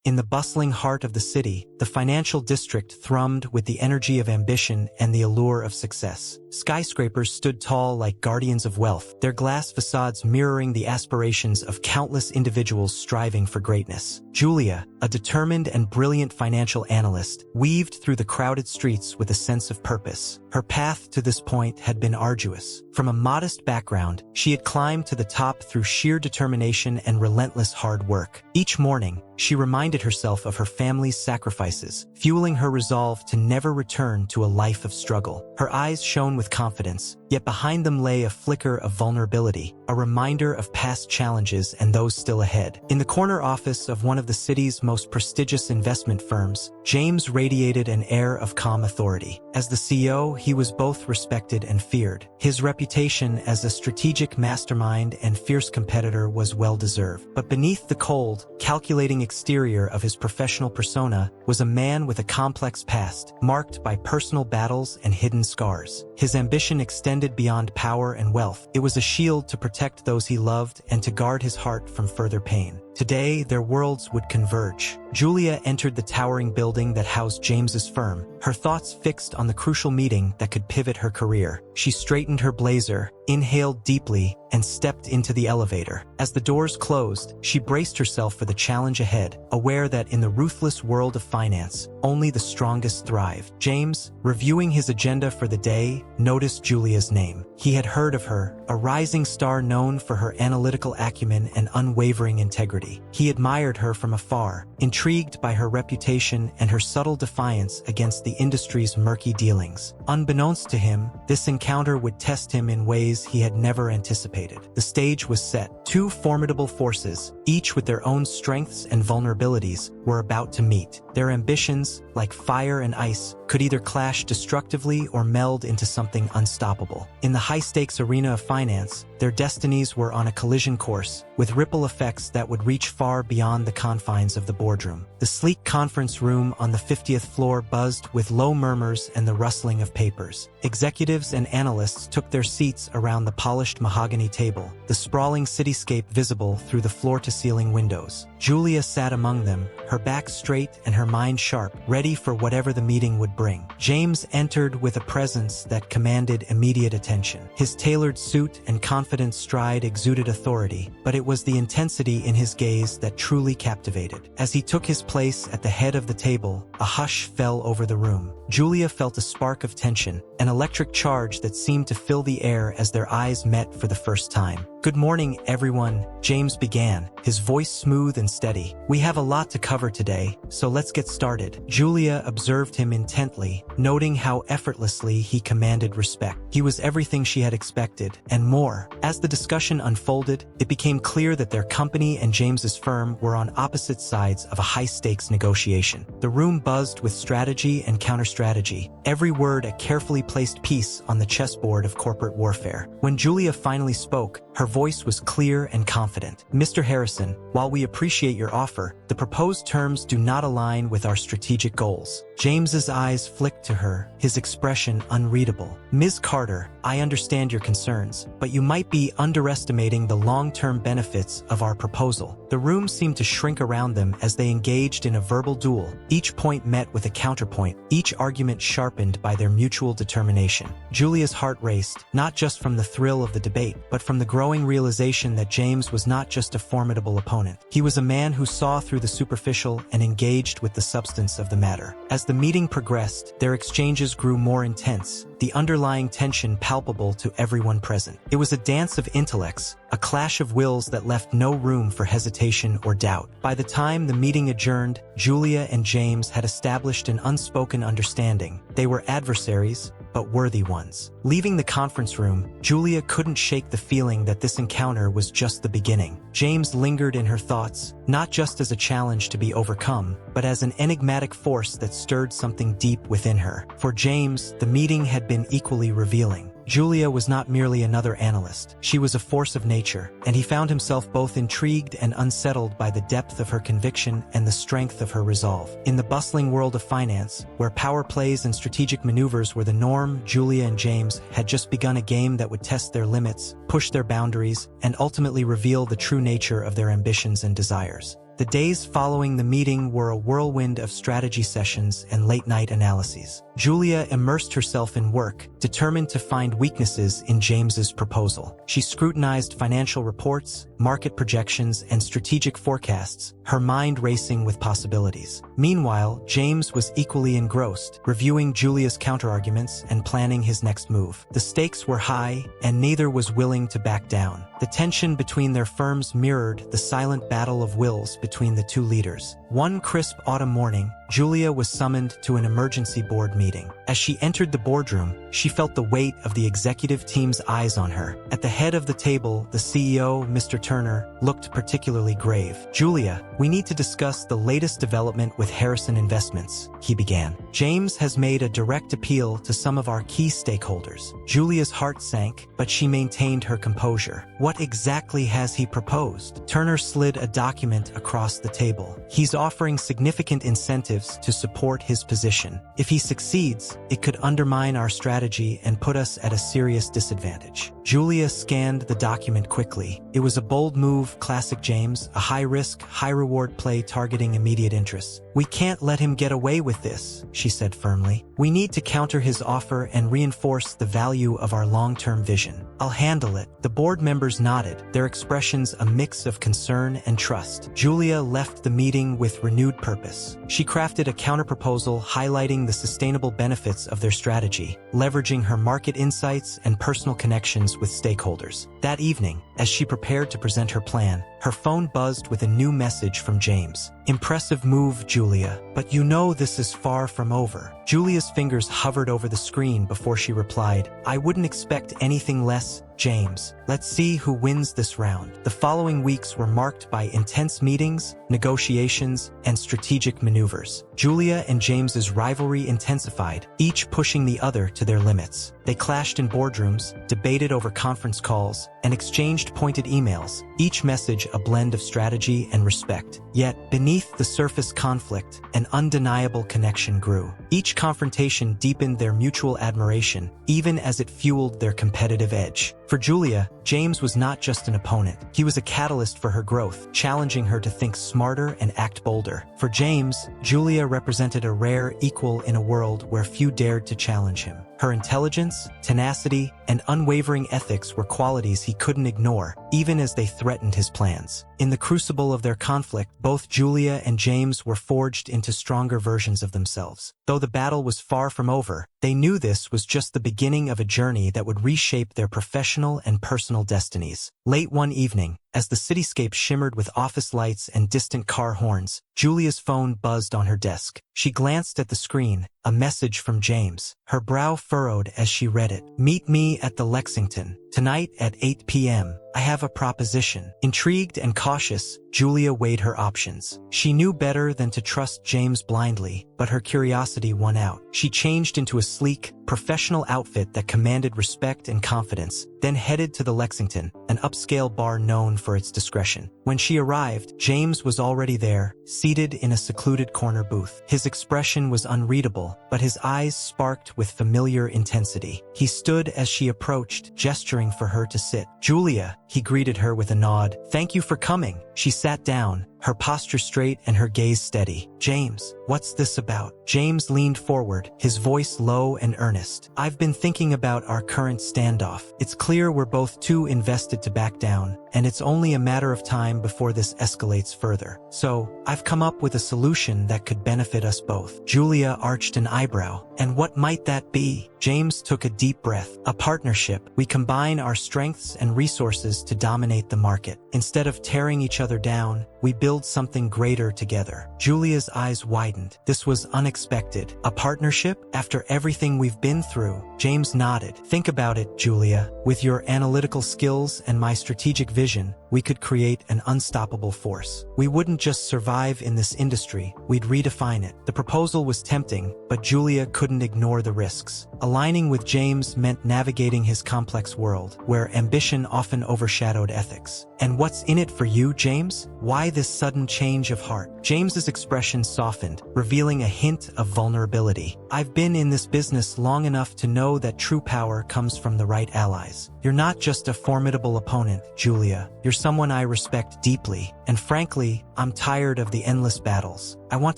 In the bustling heart of the city, the financial district thrummed with the energy of ambition and the allure of success. Skyscrapers stood tall like guardians of wealth, their glass facades mirroring the aspirations of countless individuals striving for greatness. Julia, a determined and brilliant financial analyst, weaved through the crowded streets with a sense of purpose. Her path to this point had been arduous. From a modest background, she had climbed to the top through sheer determination and relentless hard work. Each morning, she reminded herself of her family's sacrifices, fueling her resolve to never return to a life of struggle. Her eyes shone with confidence, yet behind them lay a flicker of vulnerability, a reminder of past challenges and those still ahead. In the corner office of one of the city's most prestigious investment firms, James radiated an air of calm authority. As the CEO, he was both respected and feared. His reputation as a strategic mastermind and fierce competitor was well-deserved. But beneath the cold, calculating exterior of his professional persona was a man with a complex past, marked by personal battles and hidden scars. His ambition extended beyond power and wealth. It was a shield to protect those he loved and to guard his heart from further pain. Today, their worlds would converge. Julia entered the towering building that housed James's firm, her thoughts fixed on the crucial meeting that could pivot her career. She straightened her blazer, inhaled deeply, and stepped into the elevator. As the doors closed, she braced herself for the challenge ahead, aware that in the ruthless world of finance, only the strongest thrive. James, reviewing his agenda for the day, noticed Julia's name. He had heard of her, a rising star known for her analytical acumen and unwavering integrity. He admired her from afar, intrigued by her reputation and her subtle defiance against the industry's murky dealings. Unbeknownst to him, this encounter would test him in ways he had never anticipated. The stage was set. Two formidable forces, each with their own strengths and vulnerabilities, were about to meet. Their ambitions, like fire and ice, could either clash destructively or meld into something unstoppable. In the high-stakes arena of finance, their destinies were on a collision course, with ripple effects that would reach far beyond the confines of the boardroom. The sleek conference room on the 50th floor buzzed with low murmurs and the rustling of papers. Executives and analysts took their seats around the polished mahogany table, the sprawling cityscape visible through the floor-to-ceiling windows. Julia sat among them, her back straight and her mind sharp, ready for whatever the meeting would bring. James entered with a presence that commanded immediate attention. His tailored suit and confident stride exuded authority, but it was the intensity in his gaze that truly captivated. As he took his place at the head of the table, a hush fell over the room. Julia felt a spark of tension, an electric charge that seemed to fill the air as their eyes met for the first time. "Good morning, everyone," James began, his voice smooth and steady. "We have a lot to cover today, so let's get started." Julia observed him intently, noting how effortlessly he commanded respect. He was everything she had expected, and more. As the discussion unfolded, it became clear that their company and James's firm were on opposite sides of a high-stakes negotiation. The room buzzed with strategy and counter-strategy, every word a carefully placed piece on the chessboard of corporate warfare. When Julia finally spoke, her voice was clear and confident. "Mr. Harrison, while we appreciate your offer, the proposed terms do not align with our strategic goals." James's eyes flicked to her, his expression unreadable. "Ms. Carter, I understand your concerns, but you might be underestimating the long-term benefits of our proposal." The room seemed to shrink around them as they engaged in a verbal duel, each point met with a counterpoint, each argument sharpened by their mutual determination. Julia's heart raced, not just from the thrill of the debate, but from the growing realization that James was not just a formidable opponent. He was a man who saw through the superficial and engaged with the substance of the matter. As the meeting progressed, their exchanges grew more intense, the underlying tension palpable to everyone present. It was a dance of intellects, a clash of wills that left no room for hesitation or doubt. By the time the meeting adjourned, Julia and James had established an unspoken understanding. They were adversaries, but worthy ones. Leaving the conference room, Julia couldn't shake the feeling that this encounter was just the beginning. James lingered in her thoughts, not just as a challenge to be overcome, but as an enigmatic force that stirred something deep within her. For James, the meeting had been equally revealing. Julia was not merely another analyst. She was a force of nature, and he found himself both intrigued and unsettled by the depth of her conviction and the strength of her resolve. In the bustling world of finance, where power plays and strategic maneuvers were the norm, Julia and James had just begun a game that would test their limits, push their boundaries, and ultimately reveal the true nature of their ambitions and desires. The days following the meeting were a whirlwind of strategy sessions and late-night analyses. Julia immersed herself in work, determined to find weaknesses in James's proposal. She scrutinized financial reports, market projections, and strategic forecasts, her mind racing with possibilities. Meanwhile, James was equally engrossed, reviewing Julia's counterarguments and planning his next move. The stakes were high, and neither was willing to back down. The tension between their firms mirrored the silent battle of wills between the two leaders. One crisp autumn morning, Julia was summoned to an emergency board meeting. As she entered the boardroom, she felt the weight of the executive team's eyes on her. At the head of the table, the CEO, Mr. Turner, looked particularly grave. "Julia, we need to discuss the latest development with Harrison Investments," he began. "James has made a direct appeal to some of our key stakeholders." Julia's heart sank, but she maintained her composure. "What exactly has he proposed?" Turner slid a document across the table. "He's offering significant incentives to support his position. If he succeeds, it could undermine our strategy and put us at a serious disadvantage." Julia scanned the document quickly. It was a bold move, classic James, a high-risk, high-reward play targeting immediate interests. "We can't let him get away with this," she said firmly. "We need to counter his offer and reinforce the value of our long-term vision." "I'll handle it." The board members nodded, their expressions a mix of concern and trust. Julia left the meeting with renewed purpose. She crafted a counterproposal highlighting the sustainable benefits of their strategy, leveraging her market insights and personal connections with stakeholders. That evening, as she prepared to present her plan, her phone buzzed with a new message from James. "Impressive move, Julia, but you know this is far from over." Julia's fingers hovered over the screen before she replied, "I wouldn't expect anything less, James. Let's see who wins this round." The following weeks were marked by intense meetings, negotiations, and strategic maneuvers. Julia and James's rivalry intensified, each pushing the other to their limits. They clashed in boardrooms, debated over conference calls, and exchanged pointed emails, each message a blend of strategy and respect. Yet, beneath the surface conflict, an undeniable connection grew. Each confrontation deepened their mutual admiration, even as it fueled their competitive edge. For Julia, James was not just an opponent. He was a catalyst for her growth, challenging her to think smarter and act bolder. For James, Julia represented a rare equal in a world where few dared to challenge him. Her intelligence, tenacity, and unwavering ethics were qualities he couldn't ignore, even as they threatened his plans. In the crucible of their conflict, both Julia and James were forged into stronger versions of themselves. Though the battle was far from over, they knew this was just the beginning of a journey that would reshape their professional and personal destinies. Late one evening, as the cityscape shimmered with office lights and distant car horns, Julia's phone buzzed on her desk. She glanced at the screen, a message from James. Her brow furrowed as she read it. "Meet me at the Lexington, tonight at 8 p.m. I have a proposition." Intrigued and cautious, Julia weighed her options. She knew better than to trust James blindly, but her curiosity won out. She changed into a sleek, professional outfit that commanded respect and confidence, then headed to the Lexington, an upscale bar known for its discretion. When she arrived, James was already there, seated in a secluded corner booth. His expression was unreadable, but his eyes sparked with familiar intensity. He stood as she approached, gesturing for her to sit. "Julia," he greeted her with a nod. "Thank you for coming." She sat down, her posture straight and her gaze steady. "James, what's this about?" James leaned forward, his voice low and earnest. "I've been thinking about our current standoff. It's clear we're both too invested to back down, and it's only a matter of time before this escalates further. So, I've come up with a solution that could benefit us both." Julia arched an eyebrow. "And what might that be?" James took a deep breath. "A partnership. We combine our strengths and resources to dominate the market. Instead of tearing each other down, we build something greater together." Julia's eyes widened. This was unexpected. "A partnership? After everything we've been through?" James nodded. "Think about it, Julia. With your analytical skills and my strategic vision, we could create an unstoppable force. We wouldn't just survive in this industry, we'd redefine it." The proposal was tempting, but Julia couldn't ignore the risks. Aligning with James meant navigating his complex world, where ambition often overshadowed ethics. "And what's in it for you, James? Why this sudden change of heart?" James's expression softened, revealing a hint of vulnerability. "I've been in this business long enough to know that true power comes from the right allies. "You're not just a formidable opponent, Julia. You're someone I respect deeply, and frankly, I'm tired of the endless battles. I want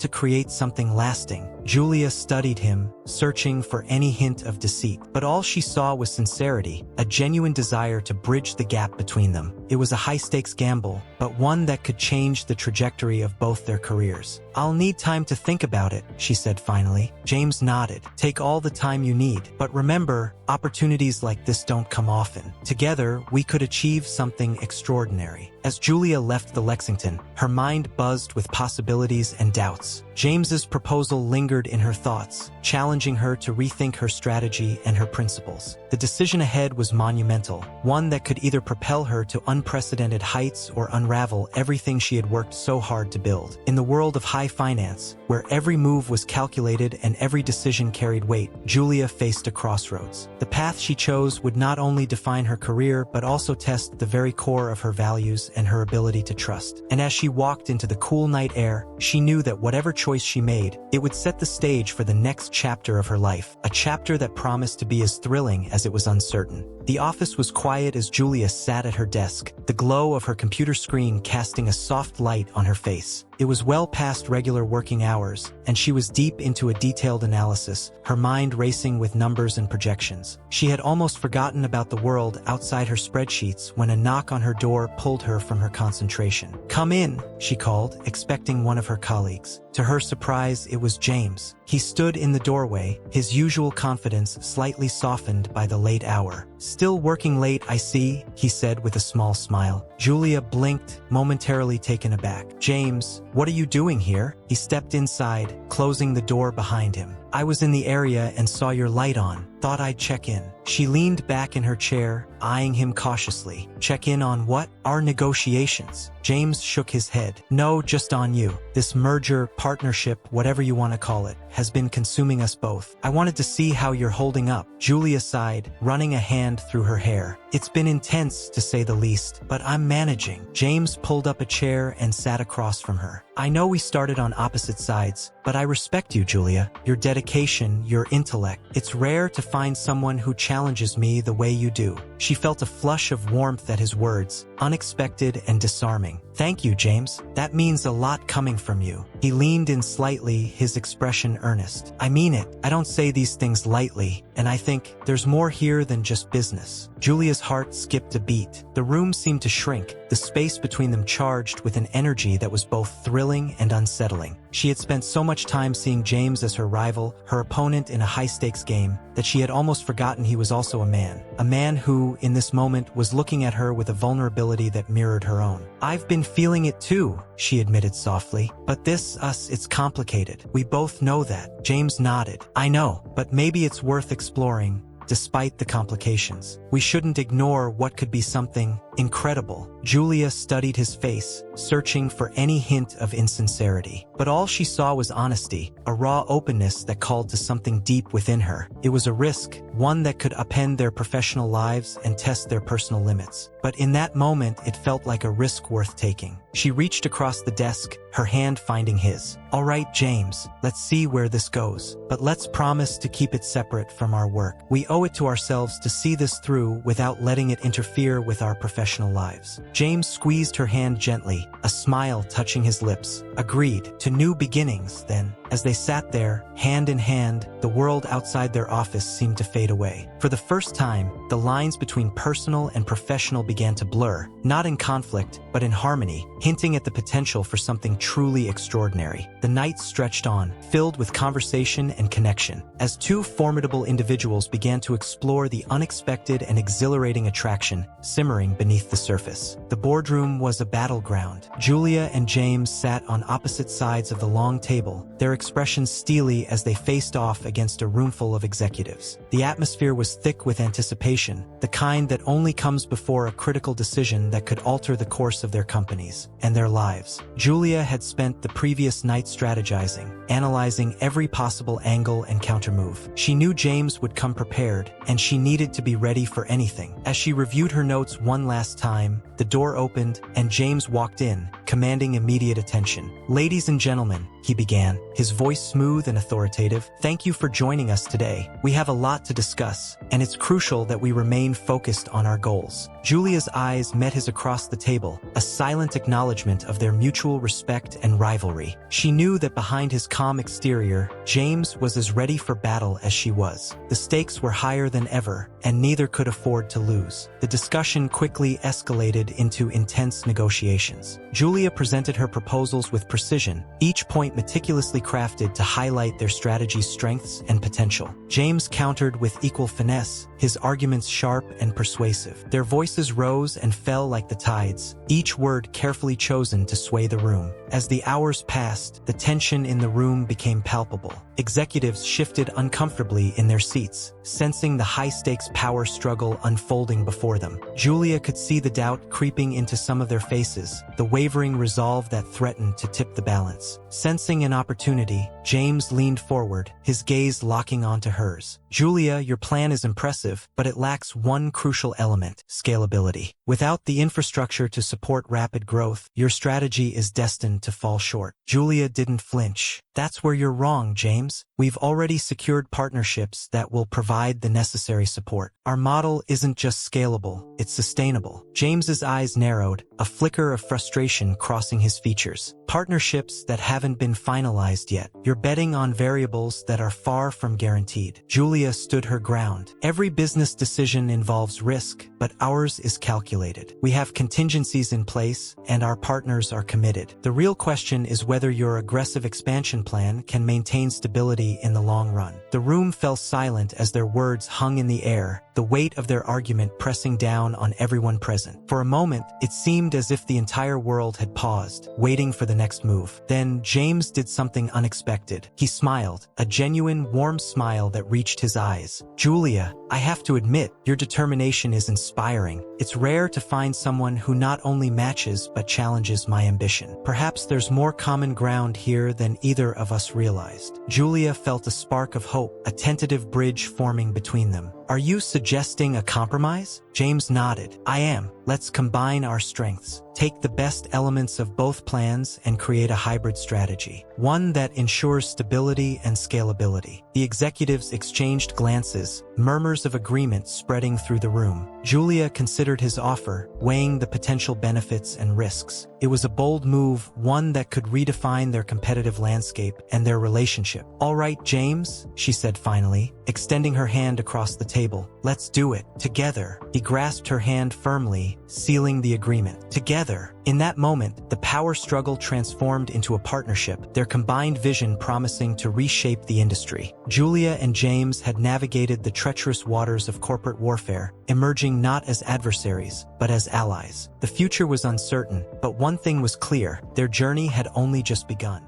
to create something lasting." Julia studied him, searching for any hint of deceit, but all she saw was sincerity, a genuine desire to bridge the gap between them. It was a high-stakes gamble, but one that could change the trajectory of both their careers. "I'll need time to think about it," she said finally. James nodded. "Take all the time you need. But remember, opportunities like this don't come often. Together, we could achieve something extraordinary." As Julia left the Lexington, her mind buzzed with possibilities and doubts. James's proposal lingered in her thoughts, challenging her to rethink her strategy and her principles. The decision ahead was monumental, one that could either propel her to unprecedented heights or unravel everything she had worked so hard to build. In the world of high finance, where every move was calculated and every decision carried weight, Julia faced a crossroads. The path she chose would not only define her career but also test the very core of her values and her ability to trust. And as she walked into the cool night air, she knew that whatever choice she made, it would set the stage for the next chapter of her life, a chapter that promised to be as thrilling as it was uncertain. The office was quiet as Julia sat at her desk, the glow of her computer screen casting a soft light on her face. It was well past regular working hours, and she was deep into a detailed analysis, her mind racing with numbers and projections. She had almost forgotten about the world outside her spreadsheets when a knock on her door pulled her from her concentration. "Come in," she called, expecting one of her colleagues. To her surprise, it was James. He stood in the doorway, his usual confidence slightly softened by the late hour. "Still working late, I see," he said with a small smile. Julia blinked, momentarily taken aback. "James, what are you doing here?" He stepped inside, closing the door behind him. "I was in the area and saw your light on. Thought I'd check in." She leaned back in her chair, eyeing him cautiously. "Check in on what? Our negotiations." James shook his head. "No, just on you. This merger, partnership, whatever you want to call it, has been consuming us both. I wanted to see how you're holding up." Julia sighed, running a hand through her hair. "It's been intense, to say the least, but I'm managing." James pulled up a chair and sat across from her. "I know we started on opposite sides, but I respect you, Julia. Your dedication, your intellect. It's rare to find someone who challenges me the way you do." She felt a flush of warmth at his words, unexpected and disarming. "Thank you, James. That means a lot coming from you." He leaned in slightly, his expression earnest. "I mean it. I don't say these things lightly, and I think there's more here than just business." Julia's heart skipped a beat. The room seemed to shrink, the space between them charged with an energy that was both thrilling and unsettling. She had spent so much time seeing James as her rival, her opponent in a high-stakes game, that she had almost forgotten he was also a man. A man who, in this moment, was looking at her with a vulnerability that mirrored her own. "I've been feeling it too," she admitted softly. "But it's complicated. We both know that." James nodded. "I know, but maybe it's worth exploring, despite the complications. We shouldn't ignore what could be something incredible." Julia studied his face, searching for any hint of insincerity. But all she saw was honesty, a raw openness that called to something deep within her. It was a risk, one that could upend their professional lives and test their personal limits. But in that moment, it felt like a risk worth taking. She reached across the desk, her hand finding his. "All right, James, let's see where this goes. But let's promise to keep it separate from our work. We owe it to ourselves to see this through without letting it interfere with our professional lives." James squeezed her hand gently, a smile touching his lips. "Agreed. To new beginnings, then." As they sat there, hand in hand, the world outside their office seemed to fade away. For the first time, the lines between personal and professional began to blur, not in conflict, but in harmony, hinting at the potential for something truly extraordinary. The night stretched on, filled with conversation and connection, as two formidable individuals began to explore the unexpected and exhilarating attraction simmering beneath the surface. The boardroom was a battleground. Julia and James sat on opposite sides of the long table, their expressions steely as they faced off against a roomful of executives. The atmosphere was thick with anticipation, the kind that only comes before a critical decision that could alter the course of their companies and their lives. Julia had spent the previous night strategizing, analyzing every possible angle and countermove. She knew James would come prepared, and she needed to be ready for anything. As she reviewed her notes one last time, the door opened, and James walked in, commanding immediate attention. "Ladies and gentlemen," he began, his voice smooth and authoritative, "thank you for joining us today. We have a lot to discuss, and it's crucial that we remain focused on our goals." Julia's eyes met his across the table, a silent acknowledgement of their mutual respect and rivalry. She knew that behind his calm exterior, James was as ready for battle as she was. The stakes were higher than ever, and neither could afford to lose. The discussion quickly escalated into intense negotiations. Julia presented her proposals with precision, each point meticulously crafted to highlight their strategy's strengths and potential. James countered with equal finesse, his arguments sharp and persuasive. Their voices rose and fell like the tides, each word carefully chosen to sway the room. As the hours passed, the tension in the room became palpable. Executives shifted uncomfortably in their seats, sensing the high-stakes power struggle unfolding before them. Julia could see the doubt creeping into some of their faces, the wavering resolve that threatened to tip the balance. Sensing an opportunity, James leaned forward, his gaze locking onto hers. "Julia, your plan is impressive, but it lacks one crucial element: scalability. Without the infrastructure to support rapid growth, your strategy is destined to fall short." Julia didn't flinch. "That's where you're wrong, James. We've already secured partnerships that will provide the necessary support. Our model isn't just scalable, it's sustainable." James's eyes narrowed, a flicker of frustration crossing his features. "Partnerships that haven't been finalized yet. You're betting on variables that are far from guaranteed." Julia stood her ground. "Every business decision involves risk, but ours is calculated. We have contingencies in place, and our partners are committed. The real question is whether your aggressive expansion plan can maintain stability in the long run." The room fell silent as their words hung in the air, the weight of their argument pressing down on everyone present. For a moment, it seemed as if the entire world had paused, waiting for the next move. Then James did something unexpected. He smiled, a genuine, warm smile that reached his eyes. "Julia, I have to admit, your determination is inspiring. It's rare to find someone who not only matches but challenges my ambition. Perhaps there's more common ground here than either of us realized." Julia felt a spark of hope, a tentative bridge forming between them. "Are you suggesting a compromise?" James nodded. "I am. Let's combine our strengths. Take the best elements of both plans and create a hybrid strategy. One that ensures stability and scalability." The executives exchanged glances, murmurs of agreement spreading through the room. Julia considered his offer, weighing the potential benefits and risks. It was a bold move, one that could redefine their competitive landscape and their relationship. "All right, James," she said finally, extending her hand across the table. "Let's do it. Together." He grasped her hand firmly, sealing the agreement. Together. In that moment, the power struggle transformed into a partnership, their combined vision promising to reshape the industry. Julia and James had navigated the treacherous waters of corporate warfare, emerging not as adversaries, but as allies. The future was uncertain, but one thing was clear: their journey had only just begun.